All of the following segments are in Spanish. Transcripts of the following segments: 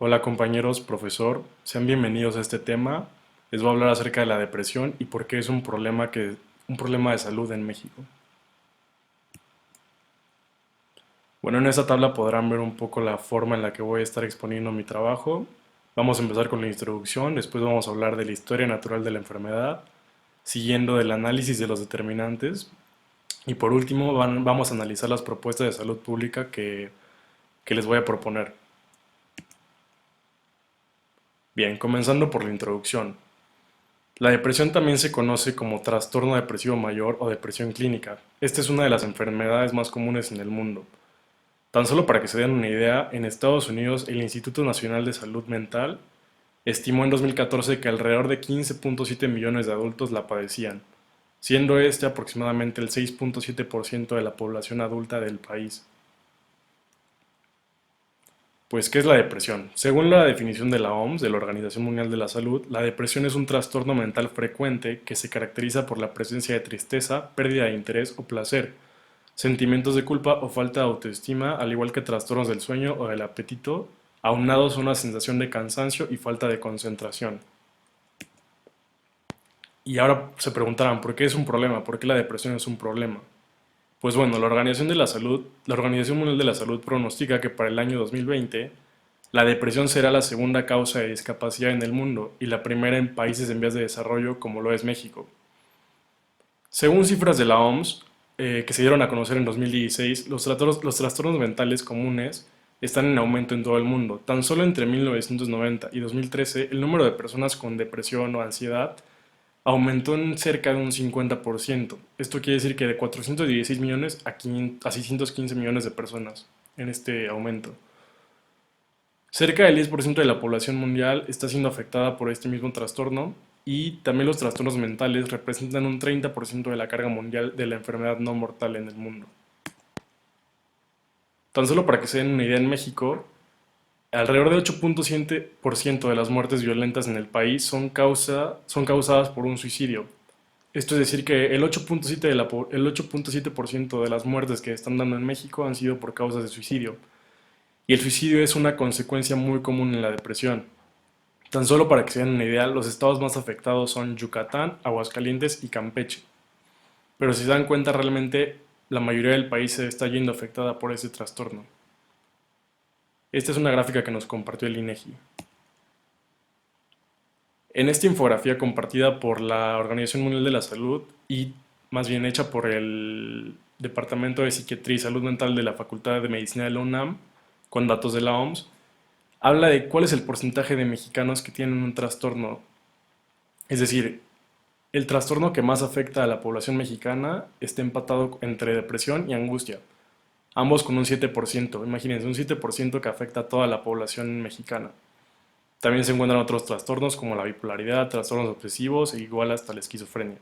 Hola compañeros, profesor, sean bienvenidos a este tema. Les voy a hablar acerca de la depresión y por qué es un problema de salud en México. Bueno, en esta tabla podrán ver un poco la forma en la que voy a estar exponiendo mi trabajo. Vamos a empezar con la introducción, después vamos a hablar de la historia natural de la enfermedad, siguiendo del análisis de los determinantes y por último vamos a analizar las propuestas de salud pública que les voy a proponer. Bien, comenzando por la introducción. La depresión también se conoce como trastorno depresivo mayor o depresión clínica. Esta es una de las enfermedades más comunes en el mundo. Tan solo para que se den una idea, en Estados Unidos el Instituto Nacional de Salud Mental estimó en 2014 que alrededor de 15.7 millones de adultos la padecían, siendo este aproximadamente el 6.7% de la población adulta del país. Pues, ¿qué es la depresión? Según la definición de la OMS, de la Organización Mundial de la Salud, la depresión es un trastorno mental frecuente que se caracteriza por la presencia de tristeza, pérdida de interés o placer, sentimientos de culpa o falta de autoestima, al igual que trastornos del sueño o del apetito, aunados a una sensación de cansancio y falta de concentración. Y ahora se preguntarán, ¿por qué es un problema? ¿Por qué la depresión es un problema? Pues bueno, la Organización Mundial de la Salud pronostica que para el año 2020 la depresión será la segunda causa de discapacidad en el mundo y la primera en países en vías de desarrollo como lo es México. Según cifras de la OMS, que se dieron a conocer en 2016, los trastornos mentales comunes están en aumento en todo el mundo. Tan solo entre 1990 y 2013, el número de personas con depresión o ansiedad aumentó en cerca de un 50%. Esto quiere decir que de 416 millones a 615 millones de personas en este aumento. Cerca del 10% de la población mundial está siendo afectada por este mismo trastorno y también los trastornos mentales representan un 30% de la carga mundial de la enfermedad no mortal en el mundo. Tan solo para que se den una idea, en México, alrededor del 8.7% de las muertes violentas en el país son causadas por un suicidio. Esto es decir que el 8.7% el 8.7% de las muertes que están dando en México han sido por causas de suicidio. Y el suicidio es una consecuencia muy común en la depresión. Tan solo para que se den una idea, los estados más afectados son Yucatán, Aguascalientes y Campeche. Pero si se dan cuenta, realmente la mayoría del país se está yendo afectada por ese trastorno. Esta es una gráfica que nos compartió el INEGI. En esta infografía compartida por la Organización Mundial de la Salud y más bien hecha por el Departamento de Psiquiatría y Salud Mental de la Facultad de Medicina de la UNAM, con datos de la OMS, habla de cuál es el porcentaje de mexicanos que tienen un trastorno. Es decir, el trastorno que más afecta a la población mexicana está empatado entre depresión y angustia, ambos con un 7%. Imagínense, un 7% que afecta a toda la población mexicana. También se encuentran otros trastornos como la bipolaridad, trastornos obsesivos e igual hasta la esquizofrenia.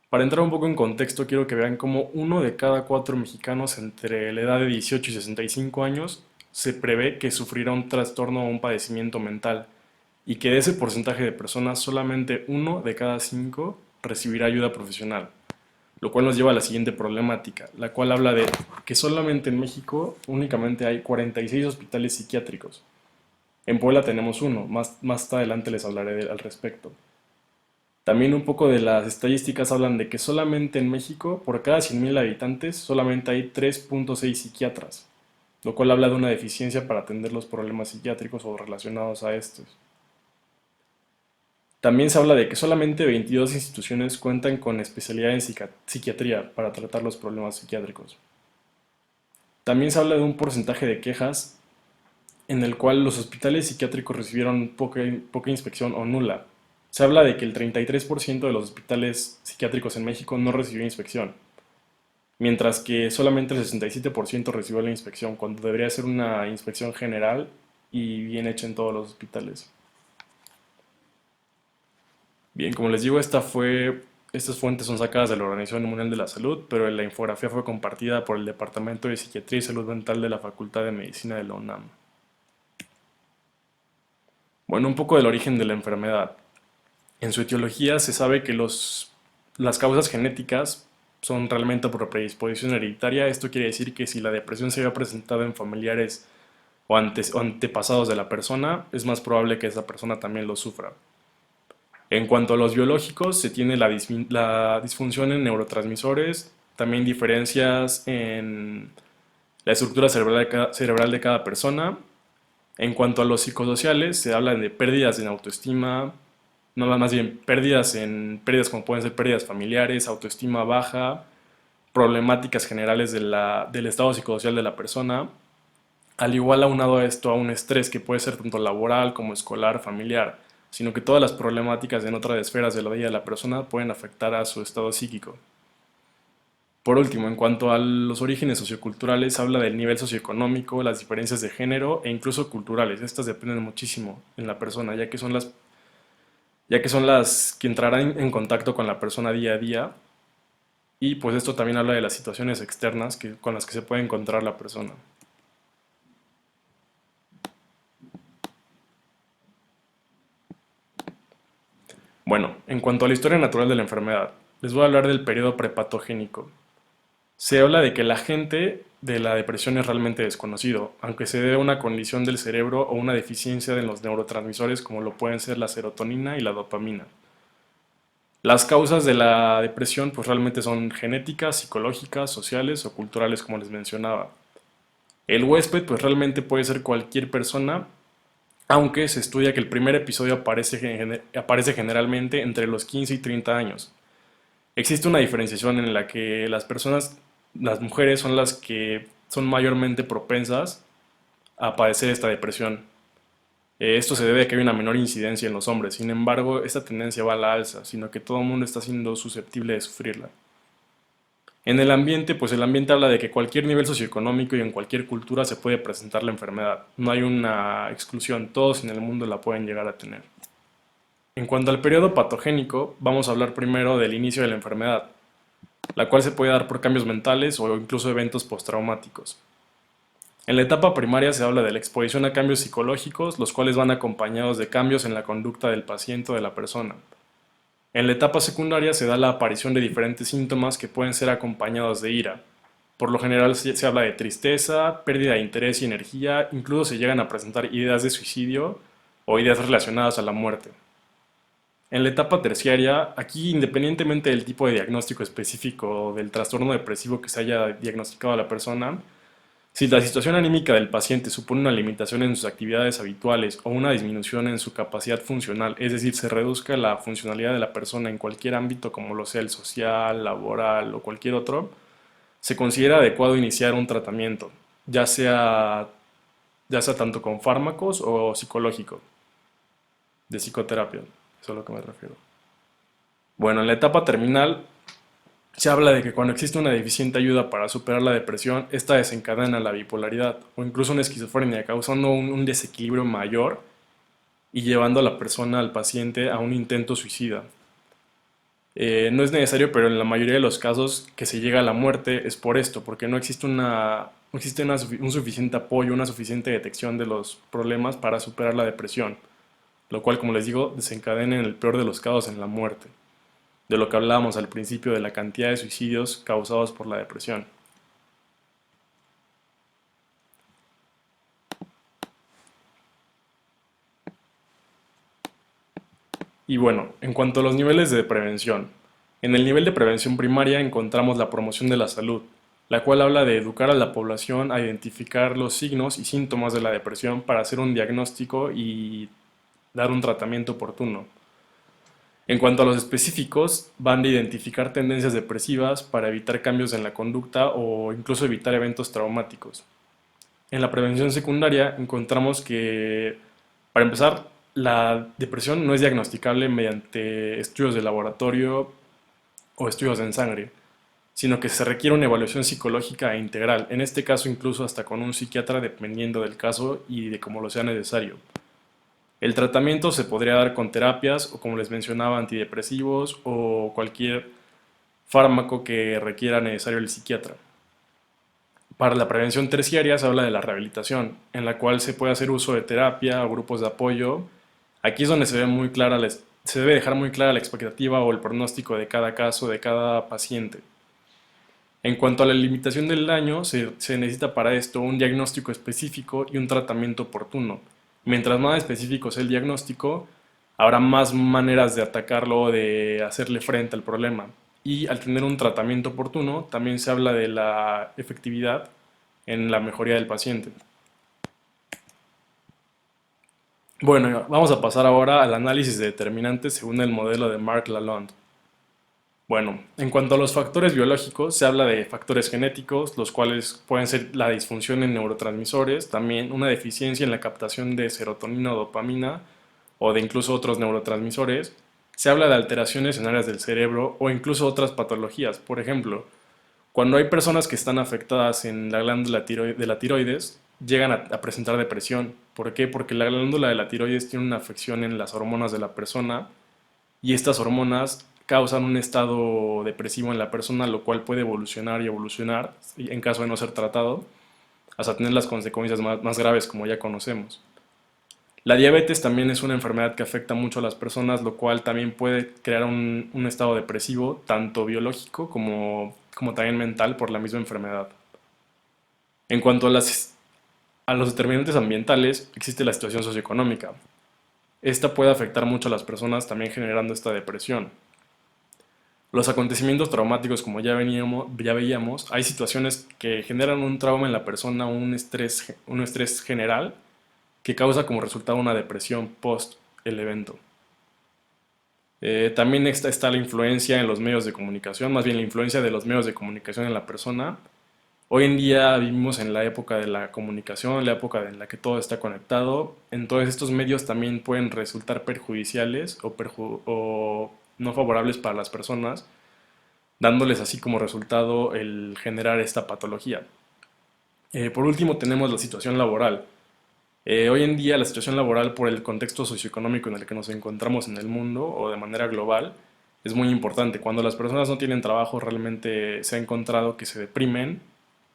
Para entrar un poco en contexto, quiero que vean cómo uno de cada cuatro mexicanos entre la edad de 18 y 65 años se prevé que sufrirá un trastorno o un padecimiento mental y que de ese porcentaje de personas solamente uno de cada cinco recibirá ayuda profesional, lo cual nos lleva a la siguiente problemática, la cual habla de que solamente en México únicamente hay 46 hospitales psiquiátricos. En Puebla tenemos uno, más adelante les hablaré al respecto. También un poco de las estadísticas hablan de que solamente en México, por cada 100.000 habitantes, solamente hay 3.6 psiquiatras, lo cual habla de una deficiencia para atender los problemas psiquiátricos o relacionados a estos. También se habla de que solamente 22 instituciones cuentan con especialidad en psiquiatría para tratar los problemas psiquiátricos. También se habla de un porcentaje de quejas en el cual los hospitales psiquiátricos recibieron poca inspección o nula. Se habla de que el 33% de los hospitales psiquiátricos en México no recibió inspección, mientras que solamente el 67% recibió la inspección, cuando debería ser una inspección general y bien hecha en todos los hospitales. Bien, como les digo, estas fuentes son sacadas de la Organización Mundial de la Salud, pero la infografía fue compartida por el Departamento de Psiquiatría y Salud Mental de la Facultad de Medicina de la UNAM. Bueno, un poco del origen de la enfermedad. En su etiología se sabe que las causas genéticas son realmente por predisposición hereditaria. Esto quiere decir que si la depresión se había presentado en familiares o antepasados de la persona, es más probable que esa persona también lo sufra. En cuanto a los biológicos, se tiene la disfunción en neurotransmisores, también diferencias en la estructura cerebral de cada persona. En cuanto a los psicosociales, se habla de pérdidas en autoestima, no más bien pérdidas como pueden ser pérdidas familiares, autoestima baja, problemáticas generales del estado psicosocial de la persona, al igual aunado a esto a un estrés que puede ser tanto laboral como escolar, familiar, sino que todas las problemáticas en otras esferas de la vida de la persona pueden afectar a su estado psíquico. Por último, en cuanto a los orígenes socioculturales, habla del nivel socioeconómico, las diferencias de género e incluso culturales. Estas dependen muchísimo en la persona, ya que son las que entrarán en contacto con la persona día a día. Y pues esto también habla de las situaciones externas con las que se puede encontrar la persona. Bueno, en cuanto a la historia natural de la enfermedad, les voy a hablar del periodo prepatogénico. Se habla de que el agente de la depresión es realmente desconocido, aunque se debe a una condición del cerebro o una deficiencia de los neurotransmisores como lo pueden ser la serotonina y la dopamina. Las causas de la depresión pues realmente son genéticas, psicológicas, sociales o culturales como les mencionaba. El huésped pues realmente puede ser cualquier persona, aunque se estudia que el primer episodio aparece generalmente entre los 15 y 30 años. Existe una diferenciación en la que las mujeres son las que son mayormente propensas a padecer esta depresión. Esto se debe a que hay una menor incidencia en los hombres, sin embargo, esta tendencia va a la alza, sino que todo el mundo está siendo susceptible de sufrirla. En el ambiente, pues el ambiente habla de que cualquier nivel socioeconómico y en cualquier cultura se puede presentar la enfermedad. No hay una exclusión, todos en el mundo la pueden llegar a tener. En cuanto al periodo patogénico, vamos a hablar primero del inicio de la enfermedad, la cual se puede dar por cambios mentales o incluso eventos postraumáticos. En la etapa primaria se habla de la exposición a cambios psicológicos, los cuales van acompañados de cambios en la conducta del paciente o de la persona. En la etapa secundaria se da la aparición de diferentes síntomas que pueden ser acompañados de ira. Por lo general se habla de tristeza, pérdida de interés y energía, incluso se llegan a presentar ideas de suicidio o ideas relacionadas a la muerte. En la etapa terciaria, aquí independientemente del tipo de diagnóstico específico o del trastorno depresivo que se haya diagnosticado a la persona, si la situación anímica del paciente supone una limitación en sus actividades habituales o una disminución en su capacidad funcional, es decir, se reduzca la funcionalidad de la persona en cualquier ámbito como lo sea el social, laboral o cualquier otro, se considera adecuado iniciar un tratamiento, ya sea, ya sea tanto con fármacos o psicológico, de psicoterapia, eso es a lo que me refiero. Bueno, en la etapa terminal se habla de que cuando existe una deficiente ayuda para superar la depresión, esta desencadena la bipolaridad o incluso una esquizofrenia, causando un desequilibrio mayor y llevando a la persona, al paciente, a un intento suicida. No es necesario, pero en la mayoría de los casos que se llega a la muerte es por esto, porque no existe un suficiente apoyo, una suficiente detección de los problemas para superar la depresión, lo cual, como les digo, desencadena en el peor de los casos en la muerte, de lo que hablábamos al principio de la cantidad de suicidios causados por la depresión. Y bueno, en cuanto a los niveles de prevención, en el nivel de prevención primaria encontramos la promoción de la salud, la cual habla de educar a la población a identificar los signos y síntomas de la depresión para hacer un diagnóstico y dar un tratamiento oportuno. En cuanto a los específicos, van de identificar tendencias depresivas para evitar cambios en la conducta o incluso evitar eventos traumáticos. En la prevención secundaria encontramos que, para empezar, la depresión no es diagnosticable mediante estudios de laboratorio o estudios en sangre, sino que se requiere una evaluación psicológica e integral, en este caso incluso hasta con un psiquiatra dependiendo del caso y de cómo lo sea necesario. El tratamiento se podría dar con terapias o como les mencionaba antidepresivos o cualquier fármaco que requiera necesario el psiquiatra. Para la prevención terciaria se habla de la rehabilitación, en la cual se puede hacer uso de terapia o grupos de apoyo. Aquí es donde se debe dejar muy clara la expectativa o el pronóstico de cada caso, de cada paciente. En cuanto a la limitación del daño, se necesita para esto un diagnóstico específico y un tratamiento oportuno. Mientras más específico sea el diagnóstico, habrá más maneras de atacarlo o de hacerle frente al problema. Y al tener un tratamiento oportuno, también se habla de la efectividad en la mejoría del paciente. Bueno, vamos a pasar ahora al análisis de determinantes según el modelo de Mark Lalonde. Bueno, en cuanto a los factores biológicos, se habla de factores genéticos, los cuales pueden ser la disfunción en neurotransmisores, también una deficiencia en la captación de serotonina o dopamina, o de incluso otros neurotransmisores. Se habla de alteraciones en áreas del cerebro o incluso otras patologías. Por ejemplo, cuando hay personas que están afectadas en la glándula de la tiroides, llegan a presentar depresión. ¿Por qué? Porque la glándula de la tiroides tiene una afección en las hormonas de la persona y estas hormonas causan un estado depresivo en la persona, lo cual puede evolucionar y evolucionar en caso de no ser tratado, hasta tener las consecuencias más graves como ya conocemos. La diabetes también es una enfermedad que afecta mucho a las personas, lo cual también puede crear un estado depresivo, tanto biológico como también mental por la misma enfermedad. En cuanto a los determinantes ambientales, existe la situación socioeconómica. Esta puede afectar mucho a las personas también generando esta depresión. Los acontecimientos traumáticos, como ya veíamos, hay situaciones que generan un trauma en la persona, un estrés general que causa como resultado una depresión post el evento. También está la influencia en los medios de comunicación, más bien la influencia de los medios de comunicación en la persona. Hoy en día vivimos en la época de la comunicación, la época en la que todo está conectado. Entonces estos medios también pueden resultar perjudiciales o no favorables para las personas, dándoles así como resultado el generar esta patología. Por último tenemos la situación laboral. Hoy en día la situación laboral por el contexto socioeconómico en el que nos encontramos en el mundo o de manera global es muy importante. Cuando las personas no tienen trabajo realmente se ha encontrado que se deprimen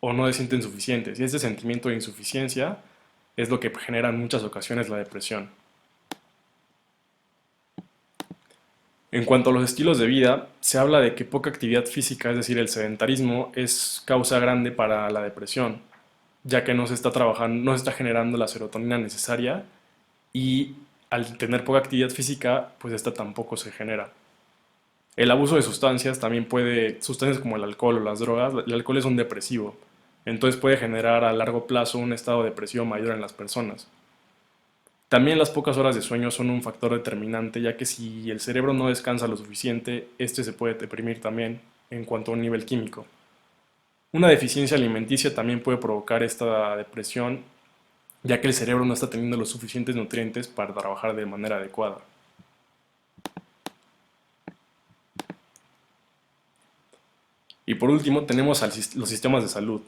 o no se sienten suficientes y este sentimiento de insuficiencia es lo que genera en muchas ocasiones la depresión. En cuanto a los estilos de vida, se habla de que poca actividad física, es decir, el sedentarismo, es causa grande para la depresión, ya que no se está trabajando, no se está generando la serotonina necesaria y al tener poca actividad física, pues esta tampoco se genera. El abuso de sustancias también sustancias como el alcohol o las drogas, el alcohol es un depresivo, entonces puede generar a largo plazo un estado depresivo mayor en las personas. También las pocas horas de sueño son un factor determinante, ya que si el cerebro no descansa lo suficiente, este se puede deprimir también en cuanto a un nivel químico. Una deficiencia alimenticia también puede provocar esta depresión, ya que el cerebro no está teniendo los suficientes nutrientes para trabajar de manera adecuada. Y por último tenemos los sistemas de salud.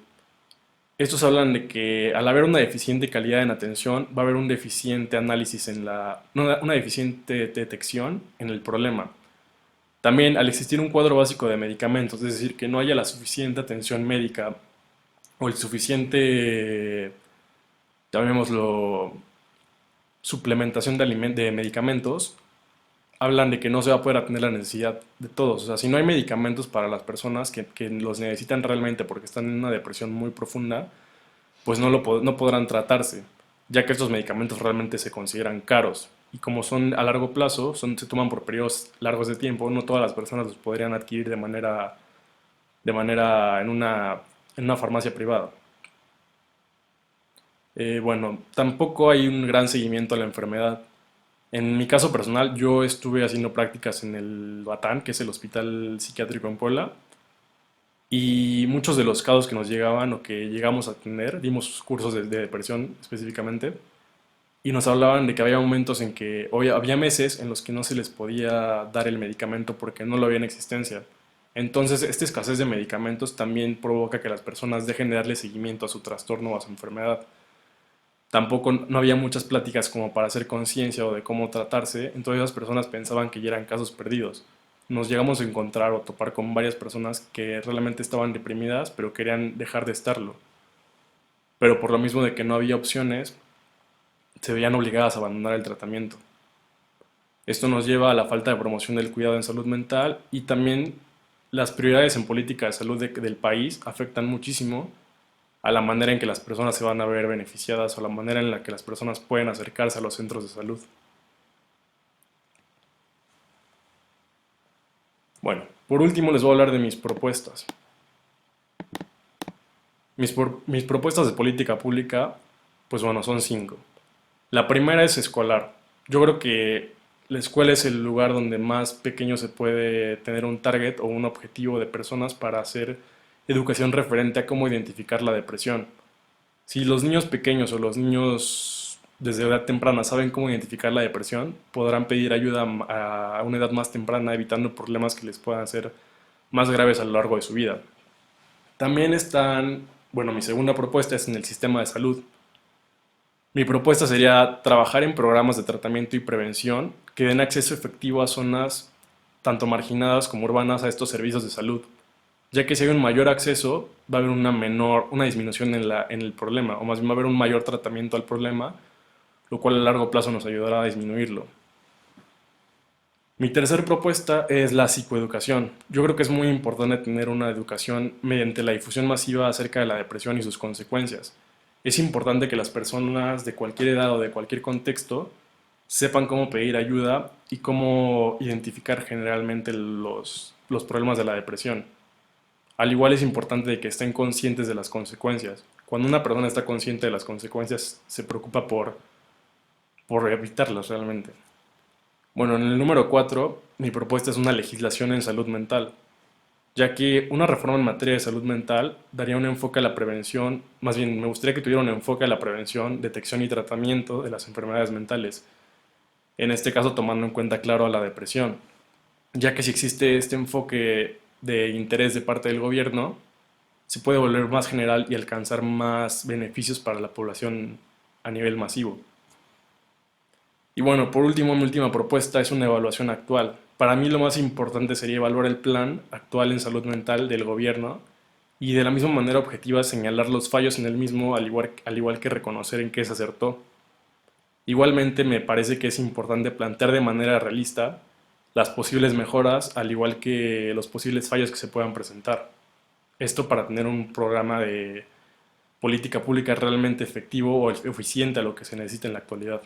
Estos hablan de que al haber una deficiente calidad en atención, va a haber un deficiente análisis no, una deficiente detección en el problema. También al existir un cuadro básico de medicamentos, es decir, que no haya la suficiente atención médica o el suficiente, llamémoslo, suplementación de medicamentos, hablan de que no se va a poder atender la necesidad de todos. O sea, si no hay medicamentos para las personas que los necesitan realmente porque están en una depresión muy profunda, pues no podrán tratarse, ya que estos medicamentos realmente se consideran caros. Y como son a largo plazo, se toman por periodos largos de tiempo, no todas las personas los podrían adquirir de manera en una farmacia privada. Bueno, tampoco hay un gran seguimiento a la enfermedad. En mi caso personal, yo estuve haciendo prácticas en el Batán, que es el hospital psiquiátrico en Puebla, y muchos de los casos que nos llegaban o que llegamos a tener, dimos cursos de depresión específicamente, y nos hablaban de que había momentos en que, o había meses en los que no se les podía dar el medicamento porque no lo había en existencia. Entonces, esta escasez de medicamentos también provoca que las personas dejen de darle seguimiento a su trastorno o a su enfermedad. Tampoco no había muchas pláticas como para hacer conciencia o de cómo tratarse, entonces las personas pensaban que ya eran casos perdidos. Nos llegamos a encontrar o topar con varias personas que realmente estaban deprimidas, pero querían dejar de estarlo. Pero por lo mismo de que no había opciones, se veían obligadas a abandonar el tratamiento. Esto nos lleva a la falta de promoción del cuidado en salud mental y también las prioridades en política de salud del país afectan muchísimo a la manera en que las personas se van a ver beneficiadas o la manera en la que las personas pueden acercarse a los centros de salud. Bueno, por último les voy a hablar de mis propuestas. Mis propuestas de política pública, pues bueno, son cinco. La primera es escolar. Yo creo que la escuela es el lugar donde más pequeño se puede tener un target o un objetivo de personas para hacer educación referente a cómo identificar la depresión. Si los niños pequeños o los niños desde edad temprana saben cómo identificar la depresión, podrán pedir ayuda a una edad más temprana, evitando problemas que les puedan ser más graves a lo largo de su vida. También bueno, mi segunda propuesta es en el sistema de salud. Mi propuesta sería trabajar en programas de tratamiento y prevención que den acceso efectivo a zonas tanto marginadas como urbanas a estos servicios de salud, ya que si hay un mayor acceso va a haber una disminución en el problema, o más bien va a haber un mayor tratamiento al problema, lo cual a largo plazo nos ayudará a disminuirlo. Mi tercera propuesta es la psicoeducación. Yo creo que es muy importante tener una educación mediante la difusión masiva acerca de la depresión y sus consecuencias. Es importante que las personas de cualquier edad o de cualquier contexto sepan cómo pedir ayuda y cómo identificar generalmente los problemas de la depresión. Al igual es importante que estén conscientes de las consecuencias. Cuando una persona está consciente de las consecuencias, se preocupa por evitarlas realmente. Bueno, en el número 4, mi propuesta es una legislación en salud mental, ya que una reforma en materia de salud mental daría un enfoque a la prevención, más bien me gustaría que tuviera un enfoque a la prevención, detección y tratamiento de las enfermedades mentales, en este caso tomando en cuenta, claro, a la depresión, ya que si existe este enfoque de interés de parte del gobierno, se puede volver más general y alcanzar más beneficios para la población a nivel masivo. Y bueno, por último, mi última propuesta es una evaluación actual. Para mí lo más importante sería evaluar el plan actual en salud mental del gobierno y de la misma manera objetiva señalar los fallos en el mismo, al igual que reconocer en qué se acertó. Igualmente me parece que es importante plantear de manera realista las posibles mejoras, al igual que los posibles fallos que se puedan presentar. Esto para tener un programa de política pública realmente efectivo o eficiente a lo que se necesita en la actualidad.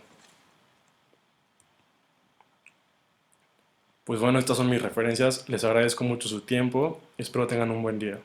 Pues bueno, estas son mis referencias. Les agradezco mucho su tiempo. Espero tengan un buen día.